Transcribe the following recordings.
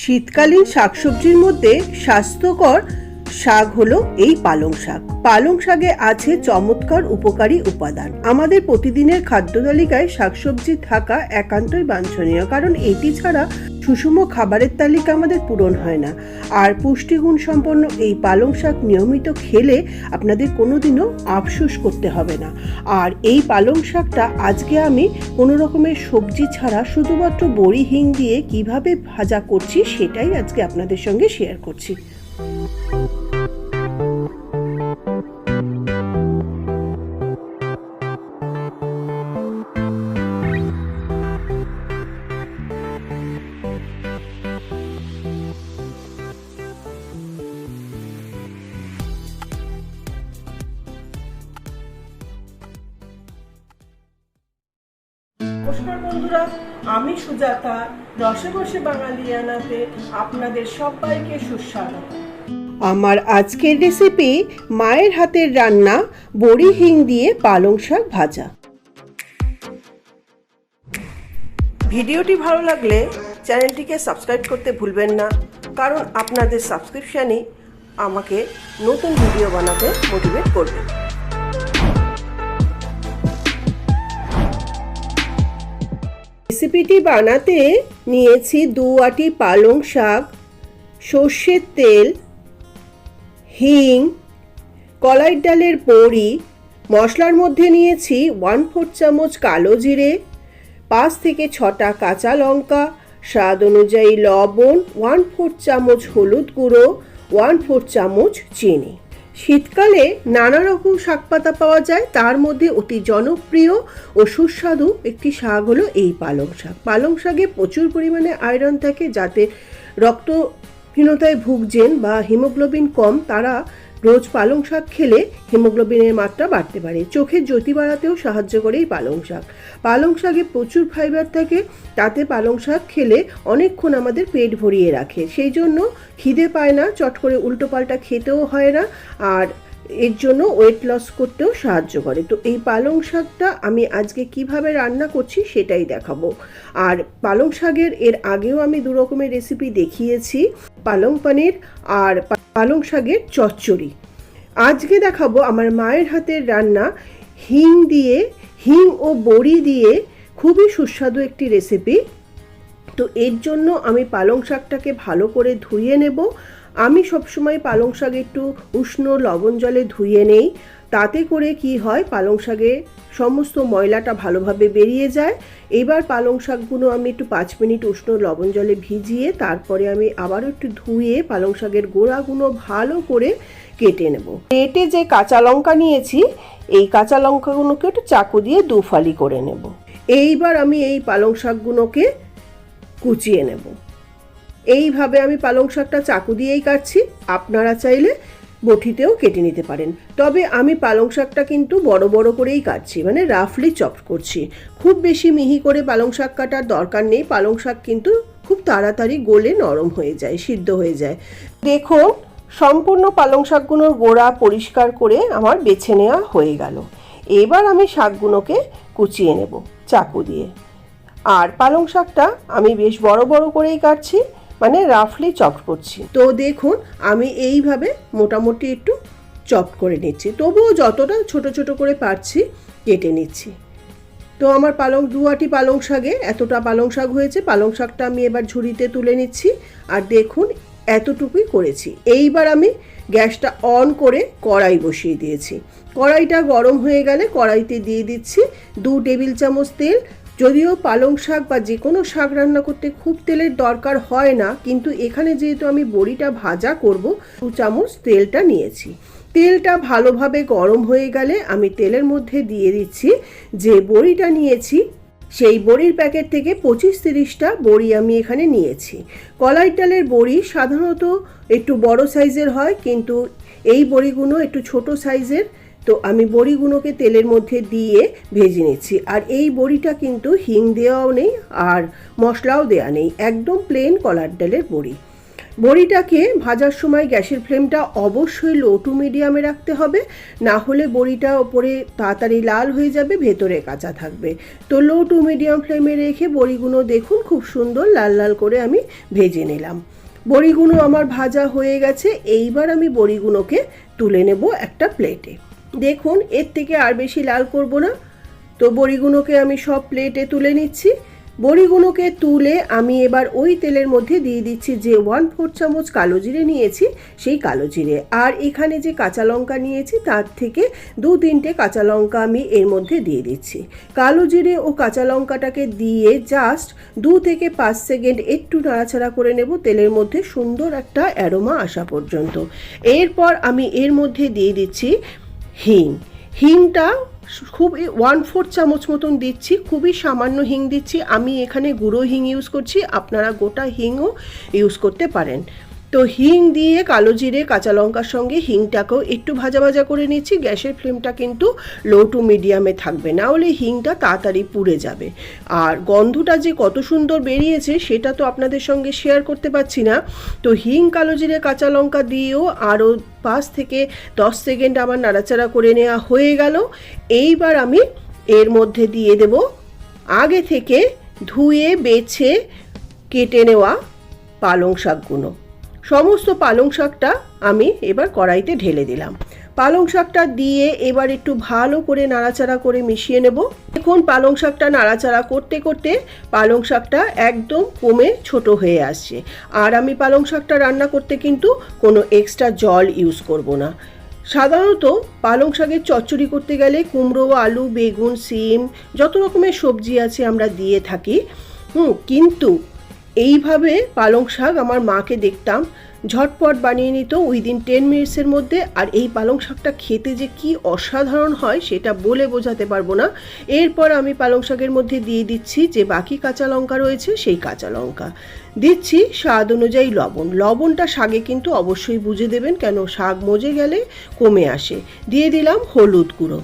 শীতকালীন শাকসবজির মধ্যে স্বাস্থ্যকর শাক হলো এই পালং শাক। পালং শাকে আছে চমৎকার উপকারী উপাদান। আমাদের প্রতিদিনের খাদ্য তালিকায় শাকসবজি থাকা একান্তই বাঞ্ছনীয়, কারণ এটি ছাড়া সুষম খাবারের তালিকা আমাদের পূরণ হয় না। আর পুষ্টিগুণ সম্পন্ন এই পালং শাক নিয়মিত খেলে আপনাদের কোনোদিনও আফসোস করতে হবে না। আর এই পালং শাকটা আজকে আমি কোনো রকমের সবজি ছাড়া শুধুমাত্র বড়ি হিং দিয়ে কিভাবে ভাজা করছি সেটাই আজকে আপনাদের সঙ্গে শেয়ার করছি। নমস্কার বন্ধুরা, আমি সুজাতা, রসে বসে বাঙালিয়ানাতে আপনাদের সবাইকে সুস্বাগত। আমার আজকের রেসিপি মায়ের হাতের রান্না বড়ি হিং দিয়ে পালং শাক ভাজা। ভিডিওটি ভালো লাগলে চ্যানেলটিকে সাবস্ক্রাইব করতে ভুলবেন না, কারণ আপনাদের সাবস্ক্রিপশনই আমাকে নতুন ভিডিও বানাতে মোটিভেট করবে। রেসিপিটি বানাতে নিয়েছি 2 আটি পালং শাক, সর্ষের তেল, হিং, কলাইয়ের ডালের বড়ি। মশলার মধ্যে নিয়েছি 1/4 চামচ কালো জিরে, 5 থেকে 6টা কাঁচা লঙ্কা, স্বাদ অনুযায়ী লবণ, 1/4 চামচ হলুদ গুঁড়ো, 1/4 চামচ চিনি। শীতকালে নানা রকম শাক পাতা পাওয়া যায়, তার মধ্যে অতি জনপ্রিয় ও সুস্বাদু একটি শাক হলো এই পালং শাক। পালং শাকে প্রচুর পরিমাণে আয়রন থাকে, যাতে রক্তহীনতায় ভুগছেন বা হিমোগ্লোবিন কম, তারা রোজ পালং শাক খেলে হিমোগ্লোবিনের মাত্রা বাড়তে পারে। চোখের জ্যোতি বাড়াতেও সাহায্য করে এই পালং শাক। পালং শাকে প্রচুর ফাইবার থাকে, তাতে পালং শাক খেলে অনেকক্ষণ আমাদের পেট ভরিয়ে রাখে। সেই জন্য খিদে পায় না, চট করে উল্টোপাল্টা খেতেও হয় না, আর এর জন্য ওয়েট লস করতেও সাহায্য করে। তো এই পালং শাকটা আমি আজকে কিভাবে রান্না করছি সেটাই দেখাবো। আর পালং শাকের এর আগেও আমি 2 রকমের রেসিপি দেখিয়েছি, পালং পনির আর পালং শাকের চচ্চড়ি। আজকে দেখাবো আমার মায়ের হাতের রান্না হিং দিয়ে, হিং ও বড়ি দিয়ে খুবই সুস্বাদু একটি রেসিপি। তো এর জন্য আমি পালং শাকটাকে ভালো করে ধুয়ে নেব। আমি সবসময় পালং শাক একটু উষ্ণ লবণ জলে ধুয়ে নেই, তাতে করে কি হয় পালং শাকে সমস্ত ময়লাটা ভালোভাবে বেরিয়ে যায়। এবার পালং শাকগুলো আমি একটু 5 মিনিট উষ্ণ লবণ জলে ভিজিয়ে তারপরে আমি আবারও একটু ধুয়ে পালং শাকের গোড়াগুলো ভালো করে কেটে নেব। কেটে যে কাঁচা লঙ্কা নিয়েছি, এই কাঁচা লঙ্কাগুলোকে একটু চাকু দিয়ে 2 ফালি করে নেব। এইবার আমি এই পালং শাকগুলোকে কুচিয়ে নেব। এইভাবে আমি পালং শাকটা চাকু দিয়েই কাটছি, আপনারা চাইলে বটিতেও কেটে নিতে পারেন। তবে আমি পালং শাকটা কিন্তু বড় বড় করেই কাটছি, মানে রাফলি চপ করছি। খুব বেশি মিহি করে পালং শাক কাটার দরকার নেই, পালং শাক কিন্তু খুব তাড়াতাড়ি গলে নরম হয়ে যায়, সিদ্ধ হয়ে যায়। দেখুন, সম্পূর্ণ পালং শাকগুলোর গোড়া পরিষ্কার করে আমার বেছে নেওয়া হয়ে গেল। এবার আমি শাকগুলোকে কুচিয়ে নেব চাকু দিয়ে। আর পালং শাকটা আমি বেশ বড় বড় করেই কাটছি, মানে রাফলি চপ করছি। তো দেখুন, আমি এইভাবে মোটামুটি একটু চপ করে নিচ্ছি, তবুও যতটা ছোট ছোট করে পারছি কেটে নিচ্ছি। তো আমার 2 আটি পালং শাকে এতটা পালং শাক হয়েছে। পালং শাকটা আমি এবার ঝুড়িতে তুলে নিচ্ছি। আর দেখুন, এতটুকুই করেছি। এইবার আমি গ্যাসটা অন করে কড়াই বসিয়ে দিয়েছি। কড়াইটা গরম হয়ে গেলে কড়াইতে দিয়ে দিচ্ছি 2 টেবিল চামচ তেল। যদিও পালং শাক বা যে কোনো শাক রান্না করতে খুব তেলের দরকার হয় না, কিন্তু এখানে যেহেতু আমি বড়িটা ভাজা করব, 2 চামচ তেলটা নিয়েছি। তেলটা ভালোভাবে গরম হয়ে গেলে আমি তেলের মধ্যে দিয়ে দিচ্ছি যে বড়িটা নিয়েছি, সেই বড়ির প্যাকেট থেকে 25-30টা বড়ি আমি এখানে নিয়েছি। কলাইয়ের ডালের বড়ি সাধারণত একটু বড় সাইজের হয়, কিন্তু এই বড়িগুলো একটু ছোট সাইজের। তো আমি বড়িগুলোকে তেলের মধ্যে দিয়ে ভেজে নিচ্ছি। আর এই বড়িটা কিন্তু হিং দেওয়াও নেই আর মশলাও দেওয়া নেই, একদম প্লেন কলার ডালের বড়ি। বড়িটাকে ভাজার সময় গ্যাসের ফ্লেমটা অবশ্যই লো টু মিডিয়ামে রাখতে হবে, না হলে বড়িটা ওপরে তাড়াতাড়ি লাল হয়ে যাবে, ভেতরে কাঁচা থাকবে। তো লো টু মিডিয়াম ফ্লেমে রেখে বড়িগুলো দেখুন খুব সুন্দর লাল লাল করে আমি ভেজে নিলাম। বড়িগুলো আমার ভাজা হয়ে গেছে। এইবার আমি বড়িগুলোকে তুলে নেব একটা প্লেটে। দেখুন এর থেকে আর বেশি লাল করব না। তো বড়িগুলোকে আমি সব প্লেটে তুলে নিচ্ছি। বড়িগুলোকে তুলে আমি এবার ওই তেলের মধ্যে দিয়ে দিচ্ছি যে 1/4 চামচ কালো জিরে নিয়েছি, সেই কালো জিরে। আর এখানে যে কাঁচা লঙ্কা নিয়েছি তার থেকে 2-3টে কাঁচা লঙ্কা আমি এর মধ্যে দিয়ে দিচ্ছি। কালো জিরে ও কাঁচা লঙ্কাটাকে দিয়ে জাস্ট 2 থেকে 5 সেকেন্ড একটু নাড়াচাড়া করে নেব তেলের মধ্যে সুন্দর একটা অ্যারোমা আসা পর্যন্ত। এরপর আমি এর মধ্যে দিয়ে দিচ্ছি হিং। হিংটা খুব 1/4 চামচ মতন দিচ্ছি, খুবই সামান্য হিং দিচ্ছি। আমি এখানে গুঁড়ো হিং ইউজ করছি, আপনারা গোটা হিংও ইউজ করতে পারেন। তো হিং দিয়ে কালো জিরে কাঁচা লঙ্কার সঙ্গে হিংটাকেও একটু ভাজা ভাজা করে নিচ্ছি। গ্যাসের ফ্লেমটা কিন্তু লো টু মিডিয়ামে থাকবে, না হলে হিংটা তাড়াতাড়ি পুড়ে যাবে। আর গন্ধটা যে কত সুন্দর বেরিয়েছে সেটা তো আপনাদের সঙ্গে শেয়ার করতে পারছি না। তো হিং কালো জিরে কাঁচা লঙ্কা দিয়েও আরও 5 থেকে 10 সেকেন্ড আমার নাড়াচাড়া করে নেওয়া হয়ে গেল। এইবার আমি এর মধ্যে দিয়ে দেব আগে থেকে ধুয়ে বেছে কেটে নেওয়া পালং শাকগুলো। সমস্ত পালং শাকটা আমি এবার কড়াইতে ঢেলে দিলাম। পালং শাকটা দিয়ে এবার একটু ভালো করে নাড়াচাড়া করে মিশিয়ে নেব। এখন পালং শাকটা নাড়াচাড়া করতে করতে পালং শাকটা একদম কমে ছোট হয়ে আসছে। আর আমি পালং শাকটা রান্না করতে কিন্তু কোনো এক্সট্রা জল ইউজ করব না। সাধারণত পালং শাকের চচ্চড়ি করতে গেলে কুমড়ো, আলু, বেগুন, সিম যত রকমের সবজি আছে আমরা দিয়ে থাকি। কিন্তু এইভাবে পালং শাক আমার মাকে দেখতাম ঝটপট বানিয়ে নিত উইদিন 10 মিনিটসের মধ্যে। আর এই পালং শাকটা খেতে যে কি অসাধারণ হয় সেটা বলে বোঝাতে পারবো না। এরপর আমি পালং শাকের মধ্যে দিয়ে দিচ্ছি যে বাকি কাঁচা লঙ্কা রয়েছে, সেই কাঁচা লঙ্কা দিচ্ছি। স্বাদ অনুযায়ী লবণ। লবণটা শাকে কিন্তু অবশ্যই বুঝে দেবেন, কেন শাক মজে গেলে কমে আসে। দিয়ে দিলাম হলুদ গুঁড়ো।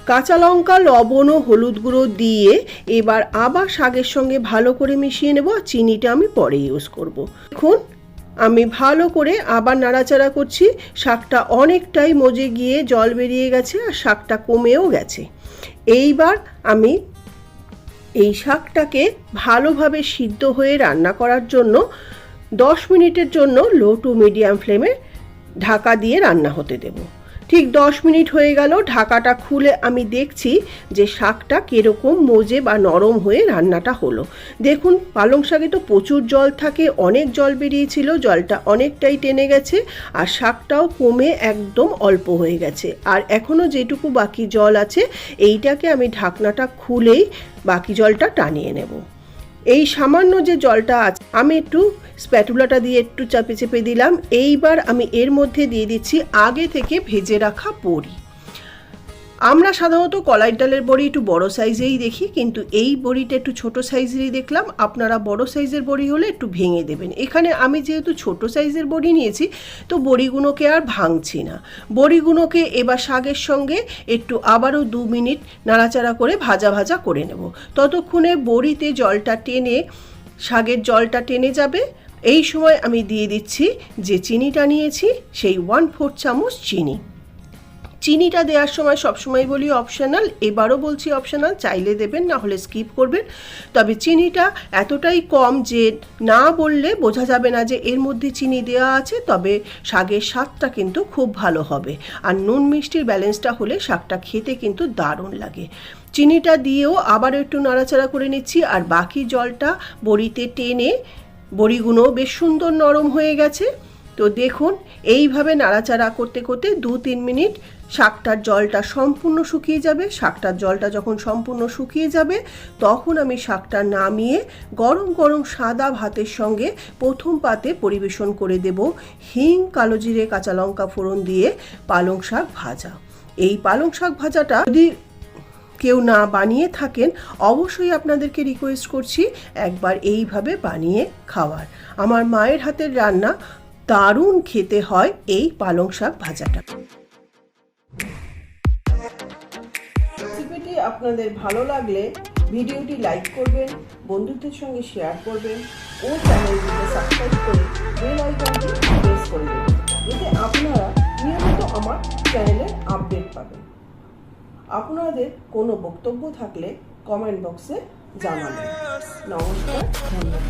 কাঁচা লঙ্কা, লবণ ও হলুদ গুঁড়ো দিয়ে এবার আবার শাকের সঙ্গে ভালো করে মিশিয়ে নেব। আর চিনিটা আমি পরে ইউজ করব। এখন আমি ভালো করে আবার নাড়াচাড়া করছি। শাকটা অনেকটাই মজে গিয়ে জল বেরিয়ে গেছে আর শাকটা কমেও গেছে। এইবার আমি এই শাকটাকে ভালোভাবে সিদ্ধ হয়ে রান্না করার জন্য 10 মিনিটের জন্য লো টু মিডিয়াম ফ্লেমে ঢাকা দিয়ে রান্না হতে দেব। ঠিক 10 মিনিট হয়ে গেল। ঢাকাটা খুলে আমি দেখছি যে শাকটা কীরকম মজে বা নরম হয়ে রান্নাটা হলো। দেখুন পালং শাকে তো প্রচুর জল থাকে, অনেক জল বেরিয়েছিল, জলটা অনেকটাই টেনে গেছে আর শাকটাও কমে একদম অল্প হয়ে গেছে। আর এখনও যেটুকু বাকি জল আছে এইটাকে আমি ঢাকনাটা খুলেই বাকি জলটা টানিয়ে নেব। এই সামান্য যে জলটা আছে আমি একটু স্প্যাটুলাটা দিয়ে একটু চাপে চেপে দিলাম। এইবার আমি এর মধ্যে দিয়ে দিচ্ছি আগে থেকে ভেজে রাখা বড়ি। আমরা সাধারণত কলাই ডালের বড়ি একটু বড় সাইজেই দেখি, কিন্তু এই বড়িটা একটু ছোট সাইজেরই দেখলাম। আপনারা বড় সাইজের বড়ি হলে একটু ভেঙে দেবেন। এখানে আমি যেহেতু ছোট সাইজের বড়ি নিয়েছি তো বড়িগুলোকে আর ভাঙছি না। বড়িগুলোকে এবার শাকের সঙ্গে একটু আবারও 2 মিনিট নাড়াচাড়া করে ভাজা ভাজা করে নেব। ততক্ষণে বড়িতে জলটা টেনে শাকের জলটা টেনে যাবে। এই সময় আমি দিয়ে দিচ্ছি যে চিনিটা নিয়েছি, সেই 1/4 চামচ চিনি। চিনিটা দেওয়ার সময় সবসময় বলি অপশনাল, এবারও বলছি অপশনাল, চাইলে দেবেন না হলে স্কিপ করবেন। তবে চিনিটা এতটাই কম যে না বললে বোঝা যাবে না যে এর মধ্যে চিনি দেওয়া আছে, তবে শাকের স্বাদটা কিন্তু খুব ভালো হবে। আর নুন মিষ্টির ব্যালেন্সটা হলে শাকটা খেতে কিন্তু দারুণ লাগে। চিনিটা দিয়েও আবারও একটু নাড়াচাড়া করে নিচ্ছি। আর বাকি জলটা বড়িতে টেনে বড়িগুলো বেশ সুন্দর নরম হয়ে গেছে। তো দেখুন এইভাবে নাড়াচাড়া করতে করতে 2-3 মিনিট শাকটার জলটা সম্পূর্ণ শুকিয়ে যাবে। শাকটার জলটা যখন সম্পূর্ণ শুকিয়ে যাবে তখন আমি শাকটা নামিয়ে গরম গরম সাদা ভাতের সঙ্গে প্রথম পাতে পরিবেশন করে দেব হিং, কালো জিরে, কাঁচা লঙ্কা ফোড়ন দিয়ে পালং শাক ভাজা। এই পালং শাক ভাজাটা যদি কেউ না বানিয়ে থাকেন অবশ্যই আপনাদেরকে রিকোয়েস্ট করছি একবার এইভাবে বানিয়ে খাওয়ার। আমার মায়ের হাতের রান্না দারুণ খেতে হয় এই পালং শাক ভাজাটা। রেসিপিটি আপনাদের ভালো লাগলে ভিডিওটি লাইক করবেন, বন্ধুদের সঙ্গে শেয়ার করবেন ও চ্যানেলটিকে সাবস্ক্রাইব করে বেল আইকন পাবেন। আপনাদের কোনো বক্তব্য থাকলে কমেন্ট বক্সে জানাবেন। নমস্কার, ধন্যবাদ।